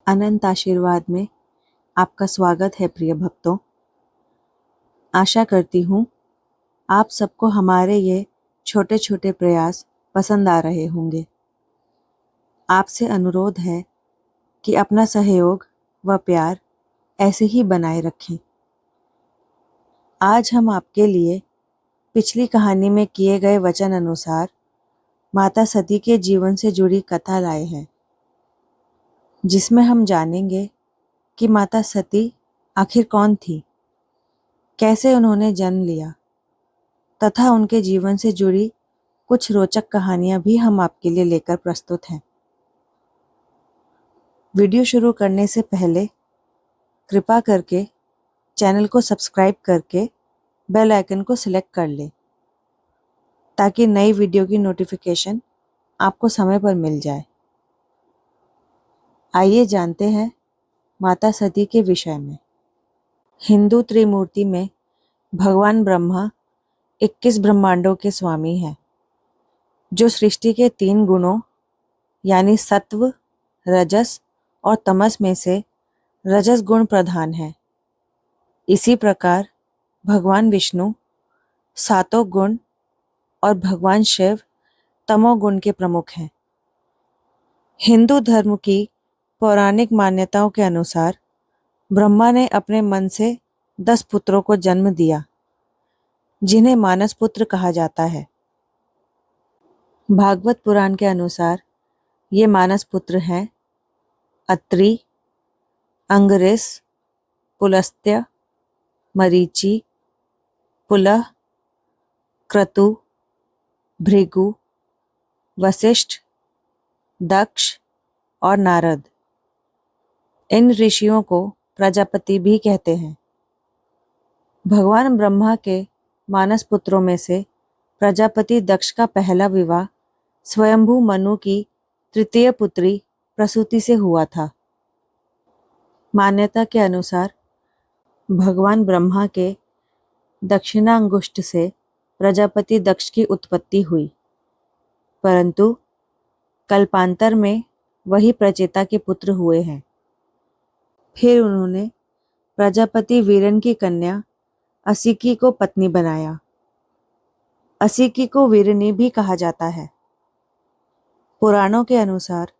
अनंत आशीर्वाद में आपका स्वागत है प्रिय भक्तों। आशा करती हूँ आप सबको हमारे ये छोटे छोटे प्रयास पसंद आ रहे होंगे। आपसे अनुरोध है कि अपना सहयोग व प्यार ऐसे ही बनाए रखें। आज हम आपके लिए पिछली कहानी में किए गए वचन अनुसार माता सती के जीवन से जुड़ी कथा लाए हैं, जिसमें हम जानेंगे कि माता सती आखिर कौन थी, कैसे उन्होंने जन्म लिया तथा उनके जीवन से जुड़ी कुछ रोचक कहानियां भी हम आपके लिए लेकर प्रस्तुत हैं। वीडियो शुरू करने से पहले कृपा करके चैनल को सब्सक्राइब करके बेल आइकन को सिलेक्ट कर लें, ताकि नई वीडियो की नोटिफिकेशन आपको समय पर मिल जाए। आइए जानते हैं माता सती के विषय में। हिंदू त्रिमूर्ति में भगवान ब्रह्मा 21 ब्रह्मांडों के स्वामी हैं, जो सृष्टि के 3 गुणों यानी सत्व, रजस और तमस में से रजस गुण प्रधान है। इसी प्रकार भगवान विष्णु सातों गुण और भगवान शिव तमोगुण के प्रमुख हैं। हिंदू धर्म की पौराणिक मान्यताओं के अनुसार ब्रह्मा ने अपने मन से 10 पुत्रों को जन्म दिया, जिन्हें मानस पुत्र कहा जाता है। भागवत पुराण के अनुसार ये मानस पुत्र हैं अत्रि, अंगरिस, पुलस्त्य, मरीचि, पुलह, क्रतु, भृगु, वशिष्ठ, दक्ष और नारद। इन ऋषियों को प्रजापति भी कहते हैं। भगवान ब्रह्मा के मानस पुत्रों में से प्रजापति दक्ष का पहला विवाह स्वयंभू मनु की तृतीय पुत्री प्रसूति से हुआ था। मान्यता के अनुसार भगवान ब्रह्मा के दक्षिणांगुष्ठ से प्रजापति दक्ष की उत्पत्ति हुई, परंतु कल्पांतर में वही प्रचेता के पुत्र हुए हैं। फिर उन्होंने प्रजापति वीरन की कन्या असिकी को पत्नी बनाया। असिकी को वीरनी भी कहा जाता है। पुराणों के अनुसार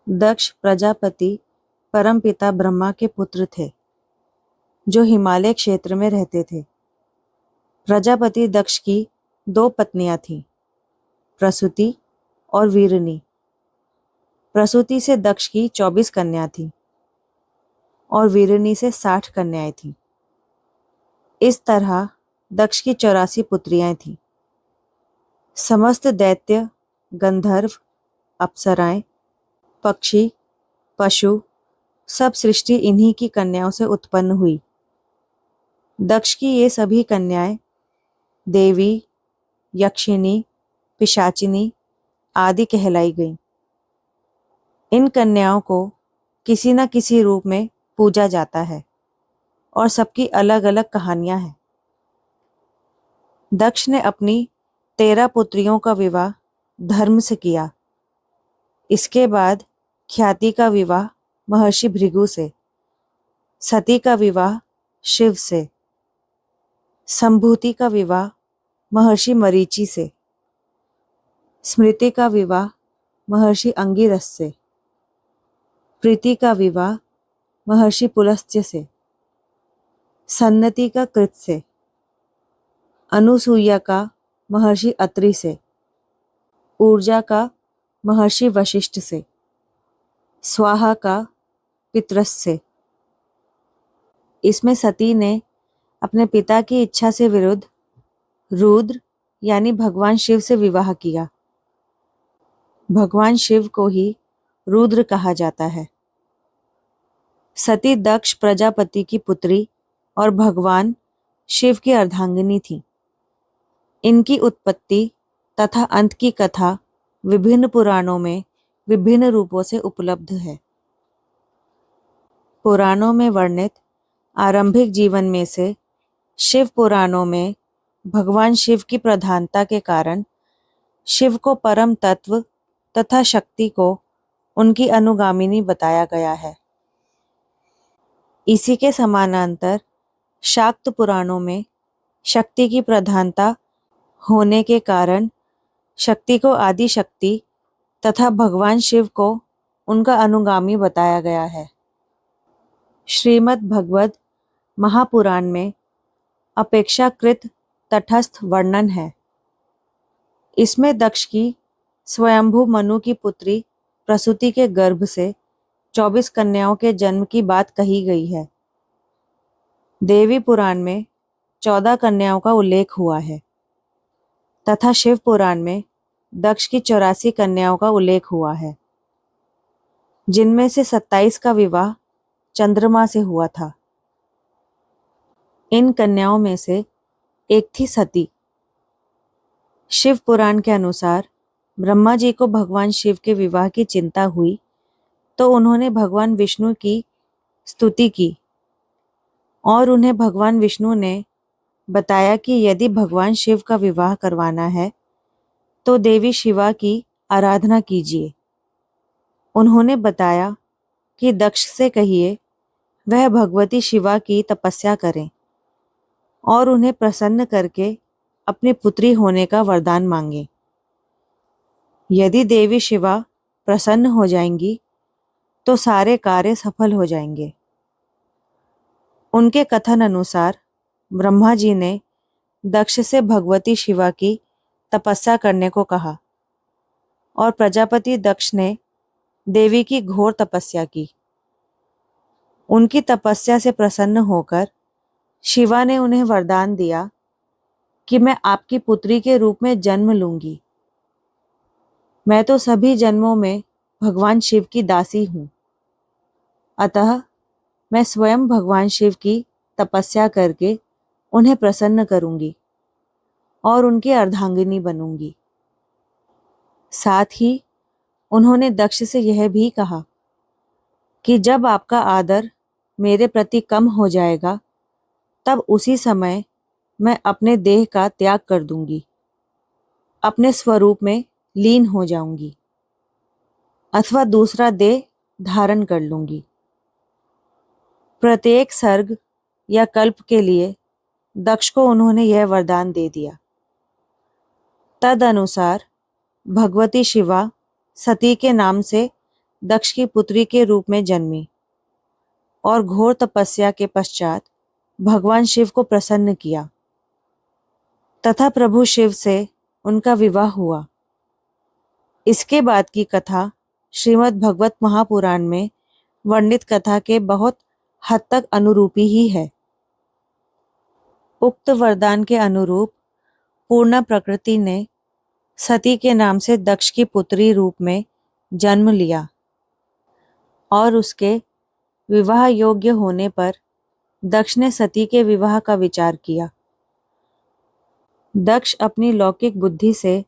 दक्ष प्रजापति परमपिता ब्रह्मा के पुत्र थे, जो हिमालय क्षेत्र में रहते थे। प्रजापति दक्ष की 2 पत्नियां थीं, प्रसूति और वीरनी। प्रसूति से दक्ष की 24 कन्या थीं और वीरनी से 60 कन्याएं थीं। इस तरह दक्ष की 84 पुत्रियां थीं। समस्त दैत्य, गंधर्व, अप्सराएं, पक्षी, पशु सब सृष्टि इन्हीं की कन्याओं से उत्पन्न हुई। दक्ष की ये सभी कन्याएं देवी, यक्षिणी, पिशाचिनी आदि कहलाई गईं। इन कन्याओं को किसी न किसी रूप में पूजा जाता है और सबकी अलग अलग कहानियां हैं। दक्ष ने अपनी 13 पुत्रियों का विवाह धर्म से किया। इसके बाद ख्याति का विवाह महर्षि भृगु से, सती का विवाह शिव से, संभूति का विवाह महर्षि मरीचि से, स्मृति का विवाह महर्षि अंगिरस से, प्रीति का विवाह महर्षि पुलस्त्य से, सन्नति का कृत से, अनुसूया का महर्षि अत्रि से, ऊर्जा का महर्षि वशिष्ठ से, स्वाहा का पितरस से। इसमें सती ने अपने पिता की इच्छा से विरुद्ध रुद्र यानी भगवान शिव से विवाह किया। भगवान शिव को ही रुद्र कहा जाता है। सती दक्ष प्रजापति की पुत्री और भगवान शिव की अर्धांगिनी थी। इनकी उत्पत्ति तथा अंत की कथा विभिन्न पुराणों में विभिन्न रूपों से उपलब्ध है। पुराणों में वर्णित आरंभिक जीवन में से शिव पुराणों में भगवान शिव की प्रधानता के कारण शिव को परम तत्व तथा शक्ति को उनकी अनुगामिनी बताया गया है। इसी के समानांतर शाक्त पुराणों में शक्ति की प्रधानता होने के कारण शक्ति को आदि शक्ति तथा भगवान शिव को उनका अनुगामी बताया गया है। श्रीमद् भगवद महापुराण में अपेक्षाकृत तटस्थ वर्णन है। इसमें दक्ष की स्वयंभू मनु की पुत्री प्रसूति के गर्भ से 24 कन्याओं के जन्म की बात कही गई है। देवी पुराण में 14 कन्याओं का उल्लेख हुआ है तथा शिव पुराण में दक्ष की 84 कन्याओं का उल्लेख हुआ है, जिनमें से 27 का विवाह चंद्रमा से हुआ था। इन कन्याओं में से एक थी सती। शिव पुराण के अनुसार ब्रह्मा जी को भगवान शिव के विवाह की चिंता हुई तो उन्होंने भगवान विष्णु की स्तुति की और उन्हें भगवान विष्णु ने बताया कि यदि भगवान शिव का विवाह करवाना है तो देवी शिवा की आराधना कीजिए। उन्होंने बताया कि दक्ष से कहिए वह भगवती शिवा की तपस्या करें और उन्हें प्रसन्न करके अपनी पुत्री होने का वरदान मांगे। यदि देवी शिवा प्रसन्न हो जाएंगी तो सारे कार्य सफल हो जाएंगे। उनके कथन अनुसार ब्रह्मा जी ने दक्ष से भगवती शिवा की तपस्या करने को कहा और प्रजापति दक्ष ने देवी की घोर तपस्या की। उनकी तपस्या से प्रसन्न होकर शिवा ने उन्हें वरदान दिया कि मैं आपकी पुत्री के रूप में जन्म लूंगी। मैं तो सभी जन्मों में भगवान शिव की दासी हूँ, अतः मैं स्वयं भगवान शिव की तपस्या करके उन्हें प्रसन्न करूंगी और उनकी अर्धांगिनी बनूंगी। साथ ही उन्होंने दक्ष से यह भी कहा कि जब आपका आदर मेरे प्रति कम हो जाएगा तब उसी समय मैं अपने देह का त्याग कर दूंगी, अपने स्वरूप में लीन हो जाऊंगी अथवा दूसरा देह धारण कर लूंगी। प्रत्येक सर्ग या कल्प के लिए दक्ष को उन्होंने यह वरदान दे दिया। तद अनुसार भगवती शिवा सती के नाम से दक्ष की पुत्री के रूप में जन्मी और घोर तपस्या के पश्चात भगवान शिव को प्रसन्न किया तथा प्रभु शिव से उनका विवाह हुआ। इसके बाद की कथा श्रीमद् भगवत महापुराण में वर्णित कथा के बहुत हद तक अनुरूपी ही है। उक्त वरदान के अनुरूप पूर्ण प्रकृति ने सती के नाम से दक्ष की पुत्री रूप में जन्म लिया और उसके विवाह योग्य होने पर दक्ष ने सती के विवाह का विचार किया। दक्ष अपनी लौकिक बुद्धि से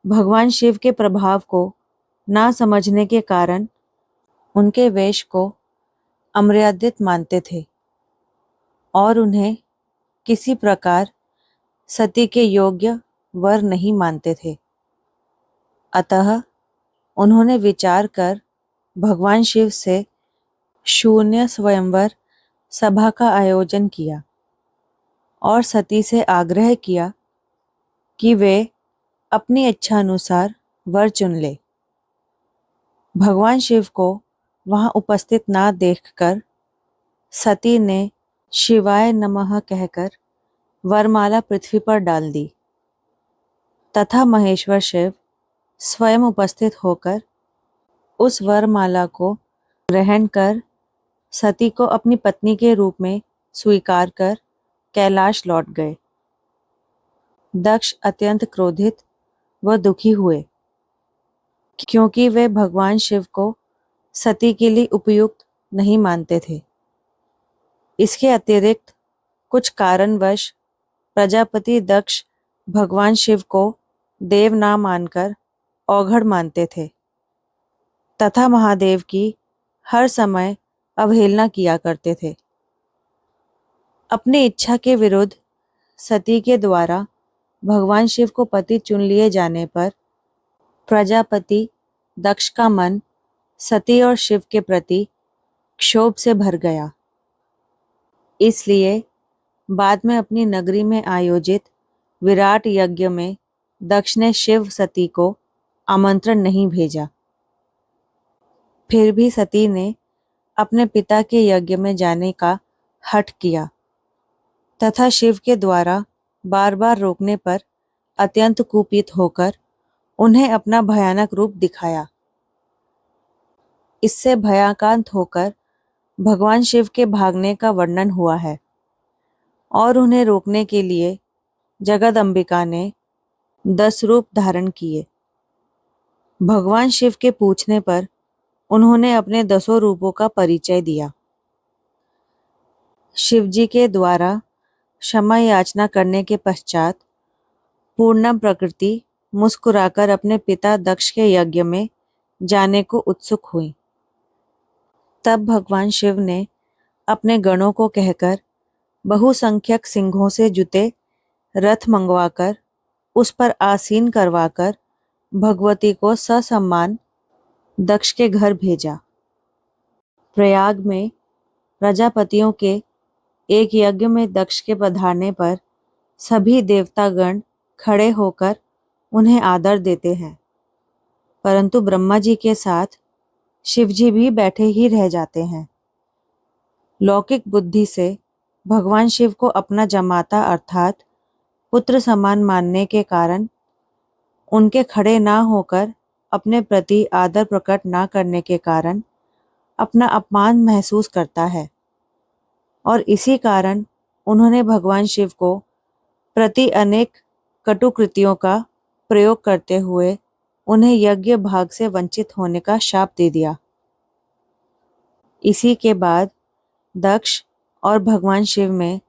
भगवान शिव के प्रभाव को ना समझने के कारण उनके वेश को अमर्यादित मानते थे और उन्हें किसी प्रकार सती के योग्य वर नहीं मानते थे। अतः उन्होंने विचार कर भगवान शिव से शून्य स्वयंवर सभा का आयोजन किया और सती से आग्रह किया कि वे अपनी इच्छा अनुसार वर चुन ले। भगवान शिव को वहां उपस्थित ना देखकर सती ने शिवाय नमः कहकर वरमाला पृथ्वी पर डाल दी तथा महेश्वर शिव स्वयं उपस्थित होकर उस वरमाला को ग्रहण कर सती को अपनी पत्नी के रूप में स्वीकार कर कैलाश लौट गए। दक्ष अत्यंत क्रोधित व दुखी हुए क्योंकि वे भगवान शिव को सती के लिए उपयुक्त नहीं मानते थे। इसके अतिरिक्त कुछ कारणवश प्रजापति दक्ष भगवान शिव को देव ना मानकर औघड़ मानते थे तथा महादेव की हर समय अवहेलना किया करते थे। अपनी इच्छा के विरुद्ध सती के द्वारा भगवान शिव को पति चुन लिए जाने पर प्रजापति दक्ष का मन सती और शिव के प्रति क्षोभ से भर गया। इसलिए बाद में अपनी नगरी में आयोजित विराट यज्ञ में दक्ष ने शिव सती को आमंत्रण नहीं भेजा। फिर भी सती ने अपने पिता के यज्ञ में जाने का हठ किया तथा शिव के द्वारा बार बार रोकने पर अत्यंत कुपित होकर उन्हें अपना भयानक रूप दिखाया। इससे भयाकांत होकर भगवान शिव के भागने का वर्णन हुआ है और उन्हें रोकने के लिए जगदम्बिका ने 10 रूप धारण किए। भगवान शिव के पूछने पर उन्होंने अपने 10 रूपों का परिचय दिया। शिवजी के द्वारा क्षमा याचना करने के पश्चात पूर्णम प्रकृति मुस्कुराकर अपने पिता दक्ष के यज्ञ में जाने को उत्सुक हुई। तब भगवान शिव ने अपने गणों को कहकर बहुसंख्यक सिंहों से जुते रथ मंगवाकर उस पर आसीन करवाकर भगवती को ससम्मान दक्ष के घर भेजा। प्रयाग में प्रजापतियों के एक यज्ञ में दक्ष के पधारने पर सभी देवतागण खड़े होकर उन्हें आदर देते हैं, परंतु ब्रह्मा जी के साथ शिवजी भी बैठे ही रह जाते हैं। लौकिक बुद्धि से भगवान शिव को अपना जमाता अर्थात पुत्र समान मानने के कारण उनके खड़े ना होकर अपने प्रति आदर प्रकट ना करने के कारण अपना अपमान महसूस करता है और इसी कारण उन्होंने भगवान शिव को प्रति अनेक कटुकृतियों का प्रयोग करते हुए उन्हें यज्ञ भाग से वंचित होने का शाप दे दिया। इसी के बाद दक्ष और भगवान शिव में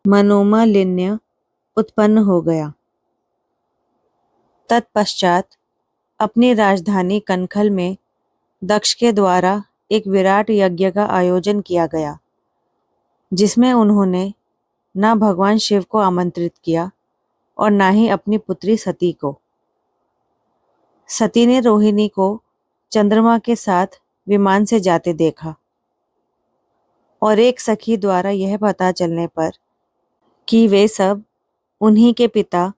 मनोमालिन्य उत्पन्न हो गया। तत्पश्चात अपनी राजधानी कनखल में दक्ष के द्वारा एक विराट यज्ञ का आयोजन किया गया, जिसमें उन्होंने न भगवान शिव को आमंत्रित किया और न ही अपनी पुत्री सती को। सती ने रोहिणी को चंद्रमा के साथ विमान से जाते देखा और एक सखी द्वारा यह पता चलने पर कि वे सब उन्हीं के पिता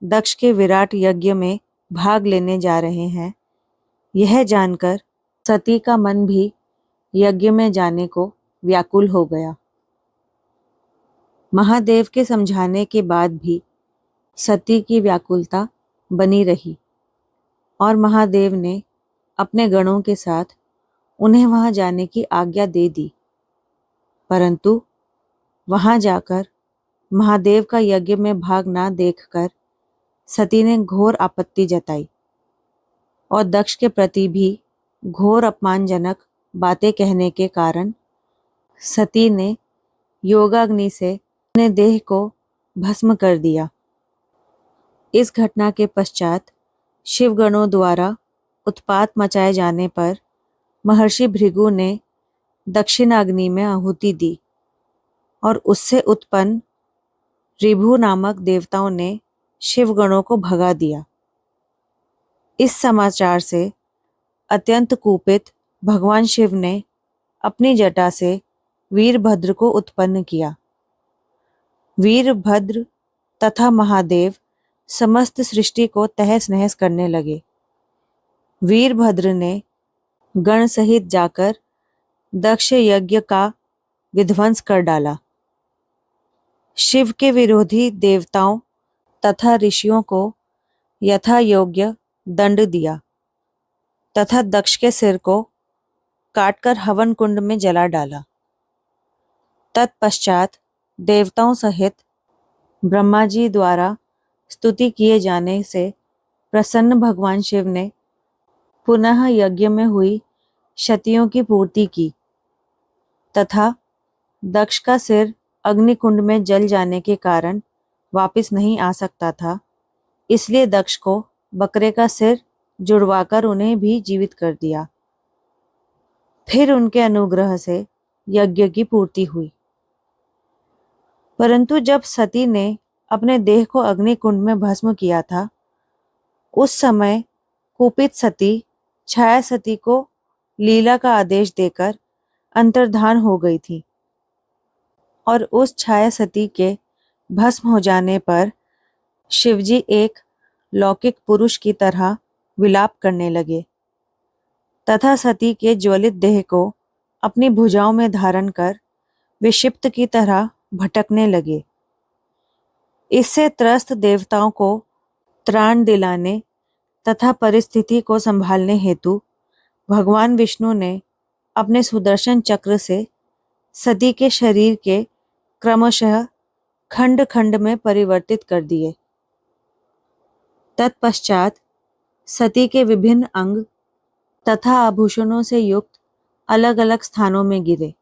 दक्ष के विराट यज्ञ में भाग लेने जा रहे हैं, यह जानकर सती का मन भी यज्ञ में जाने को व्याकुल हो गया। महादेव के समझाने के बाद भी सती की व्याकुलता बनी रही और महादेव ने अपने गणों के साथ उन्हें वहां जाने की आज्ञा दे दी, परंतु वहां जाकर महादेव का यज्ञ में भाग ना देखकर सती ने घोर आपत्ति जताई और दक्ष के प्रति भी घोर अपमानजनक बातें कहने के कारण सती ने योगाग्नि से अपने देह को भस्म कर दिया। इस घटना के पश्चात शिवगणों द्वारा उत्पात मचाए जाने पर महर्षि भृगु ने दक्षिणाग्नि में आहुति दी और उससे उत्पन्न ऋभु नामक देवताओं ने शिवगणों को भगा दिया। इस समाचार से अत्यंत कुपित भगवान शिव ने अपनी जटा से वीरभद्र को उत्पन्न किया। वीरभद्र तथा महादेव समस्त सृष्टि को तहस नहस करने लगे। वीरभद्र ने गण सहित जाकर दक्ष यज्ञ का विध्वंस कर डाला। शिव के विरोधी देवताओं तथा ऋषियों को यथा योग्य दंड दिया तथा दक्ष के सिर को काटकर हवन कुंड में जला डाला। तत्पश्चात देवताओं सहित ब्रह्मा जी द्वारा स्तुति किए जाने से प्रसन्न भगवान शिव ने पुनः यज्ञ में हुई क्षतियों की पूर्ति की तथा दक्ष का सिर अग्निकुंड में जल जाने के कारण वापस नहीं आ सकता था, इसलिए दक्ष को बकरे का सिर जुड़वाकर उन्हें भी जीवित कर दिया। फिर उनके अनुग्रह से यज्ञ की पूर्ति हुई। परंतु जब सती ने अपने देह को अग्निकुंड में भस्म किया था, उस समय कुपित सती छाया सती को लीला का आदेश देकर अंतर्धान हो गई थी और उस छाया सती के भस्म हो जाने पर शिवजी एक लौकिक पुरुष की तरह विलाप करने लगे तथा सती के ज्वलित देह को अपनी भुजाओं में धारण कर विक्षिप्त की तरह भटकने लगे। इससे त्रस्त देवताओं को त्राण दिलाने तथा परिस्थिति को संभालने हेतु भगवान विष्णु ने अपने सुदर्शन चक्र से सती के शरीर के क्रमशः खंड खंड में परिवर्तित कर दिए। तत्पश्चात सती के विभिन्न अंग तथा आभूषणों से युक्त अलग अलग स्थानों में गिरे।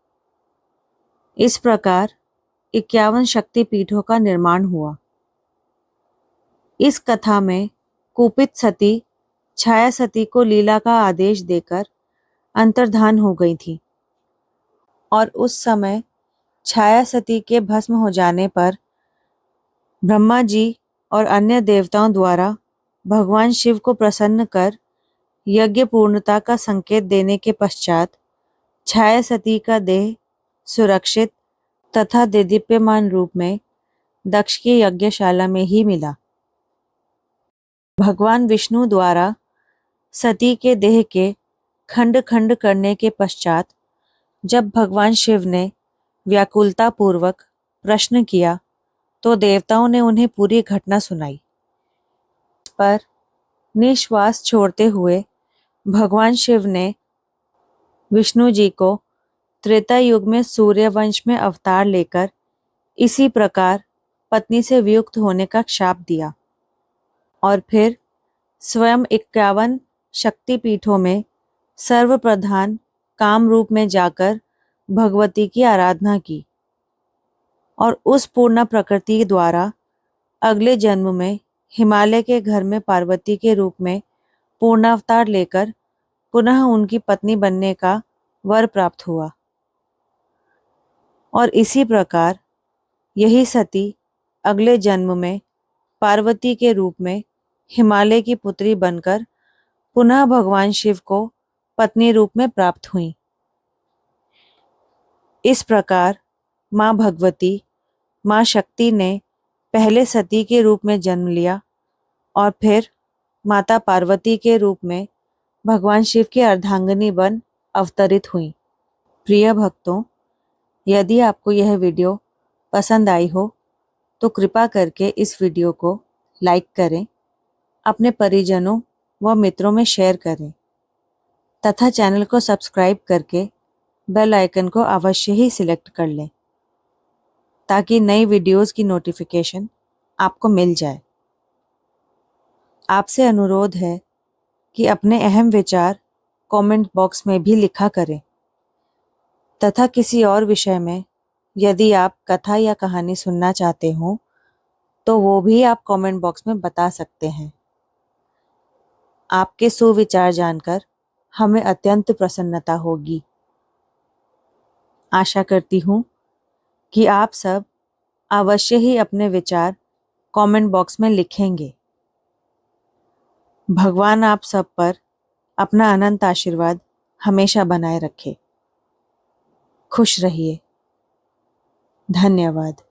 इस प्रकार 51 शक्तिपीठों का निर्माण हुआ। इस कथा में कुपित सती छाया सती को लीला का आदेश देकर अंतर्धान हो गई थी और उस समय छाया सती के भस्म हो जाने पर ब्रह्मा जी और अन्य देवताओं द्वारा भगवान शिव को प्रसन्न कर यज्ञ पूर्णता का संकेत देने के पश्चात छाया सती का देह सुरक्षित तथा देदीप्यमान रूप में दक्ष की यज्ञशाला में ही मिला। भगवान विष्णु द्वारा सती के देह के खंड खंड करने के पश्चात जब भगवान शिव ने व्याकुलता पूर्वक प्रश्न किया तो देवताओं ने उन्हें पूरी घटना सुनाई। इस पर निश्वास छोड़ते हुए भगवान शिव ने विष्णु जी को त्रेता युग में सूर्य वंश में अवतार लेकर इसी प्रकार पत्नी से वियुक्त होने का शाप दिया और फिर स्वयं 51 शक्तिपीठों में सर्वप्रधान काम रूप में जाकर भगवती की आराधना की और उस पूर्ण प्रकृति द्वारा अगले जन्म में हिमालय के घर में पार्वती के रूप में पूर्णावतार लेकर पुनः उनकी पत्नी बनने का वर प्राप्त हुआ। और इसी प्रकार यही सती अगले जन्म में पार्वती के रूप में हिमालय की पुत्री बनकर पुनः भगवान शिव को पत्नी रूप में प्राप्त हुई। इस प्रकार माँ भगवती माँ शक्ति ने पहले सती के रूप में जन्म लिया और फिर माता पार्वती के रूप में भगवान शिव की अर्धांगिनी बन अवतरित हुई। प्रिय भक्तों, यदि आपको यह वीडियो पसंद आई हो तो कृपा करके इस वीडियो को लाइक करें, अपने परिजनों व मित्रों में शेयर करें तथा चैनल को सब्सक्राइब करके बेल आइकन को अवश्य ही सिलेक्ट कर लें ताकि नई वीडियोस की नोटिफिकेशन आपको मिल जाए। आपसे अनुरोध है कि अपने अहम विचार कमेंट बॉक्स में भी लिखा करें तथा किसी और विषय में यदि आप कथा या कहानी सुनना चाहते हो तो वो भी आप कमेंट बॉक्स में बता सकते हैं। आपके सुविचार जानकर हमें अत्यंत प्रसन्नता होगी। आशा करती हूँ कि आप सब अवश्य ही अपने विचार कमेंट बॉक्स में लिखेंगे। भगवान आप सब पर अपना अनंत आशीर्वाद हमेशा बनाए रखे। खुश रहिए। धन्यवाद।